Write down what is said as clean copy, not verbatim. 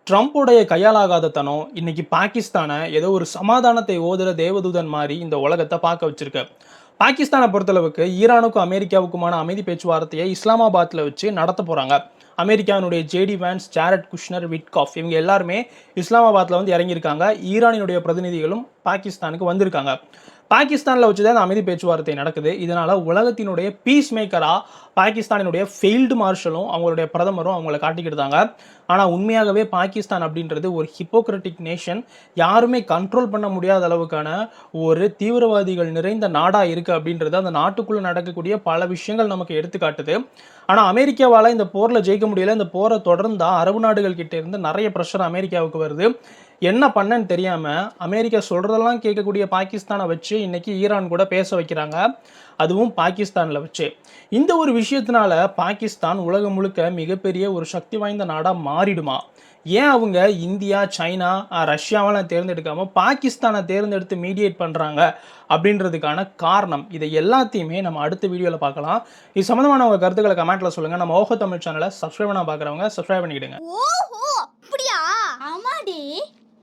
ட்ரம்ப்புடைய கையாலாகாத தனம் இன்னைக்கு பாகிஸ்தானை ஏதோ ஒரு சமாதானத்தை ஓதுற தேவதூதன் மாதிரி இந்த உலகத்தை பார்க்க வச்சிருக்கு. பாகிஸ்தானை பொறுத்தளவுக்கு ஈரானுக்கும் அமெரிக்காவுக்குமான அமைதி பேச்சுவார்த்தையை இஸ்லாமாபாத்தில் வச்சு நடத்த போறாங்க. அமெரிக்காவினுடைய JD Vance, Jared Kushner, Witkoff இவங்க எல்லாருமே இஸ்லாமாபாத்தில் வந்து இறங்கியிருக்காங்க. ஈரானினுடைய பிரதிநிதிகளும் பாகிஸ்தானுக்கு வந்திருக்காங்க. பாகிஸ்தானில் வச்சு தான் அந்த அமைதி பேச்சுவார்த்தை நடக்குது. இதனால உலகத்தினுடைய பீஸ் மேக்கரா பாகிஸ்தானினுடைய ஃபெயில்டு மார்ஷலும் அவங்களுடைய பிரதமரும் அவங்கள காட்டிக்கிட்டாங்க. ஆனால் உண்மையாகவே பாகிஸ்தான் அப்படின்றது ஒரு ஹிப்போக்ரட்டிக் நேஷன். யாருமே கண்ட்ரோல் பண்ண முடியாத அளவுக்கான ஒரு தீவிரவாதிகள் நிறைந்த நாடாக இருக்குது அப்படின்றது அந்த நாட்டுக்குள்ளே நடக்கக்கூடிய பல விஷயங்கள் நமக்கு எடுத்துக்காட்டுது. ஆனால் அமெரிக்காவால் இந்த போரில் ஜெயிக்க முடியல. இந்த போரை தொடர்ந்தா அரபு நாடுகள் கிட்டே இருந்து நிறைய ப்ரெஷர் அமெரிக்காவுக்கு வருது. என்ன பண்ணன்னு தெரியாமல் அமெரிக்கா சொல்கிறதெல்லாம் கேட்கக்கூடிய பாகிஸ்தானை வச்சு இன்னைக்கு ஈரான் கூட பேச வைக்கிறாங்க, அதுவும் பாகிஸ்தானில் வச்சு. இந்த ஒரு விஷயத்தினால பாகிஸ்தான் உலகம் முழுக்க மிகப்பெரிய ஒரு சக்தி வாய்ந்த நாடாக மாறிடுமா? ஏன் அவங்க இந்தியா, சைனா, ரஷ்யாவெல்லாம் தேர்ந்தெடுக்காமல் பாகிஸ்தானை தேர்ந்தெடுத்து மீடியேட் பண்ணுறாங்க அப்படின்றதுக்கான காரணம், இதை எல்லாத்தையுமே நம்ம அடுத்த வீடியோவில் பார்க்கலாம். இது சம்மந்தமான உங்கள் கருத்துக்களை கமெண்ட்டில் சொல்லுங்கள். நம்ம ஓஹோ தமிழ் சேனலை சப்ஸ்கிரைப் பண்ண பார்க்குறவங்க சப்ஸ்கிரைப் பண்ணிக்கிடுங்க. ஓஹோ அப்படியா? ஆமாடி.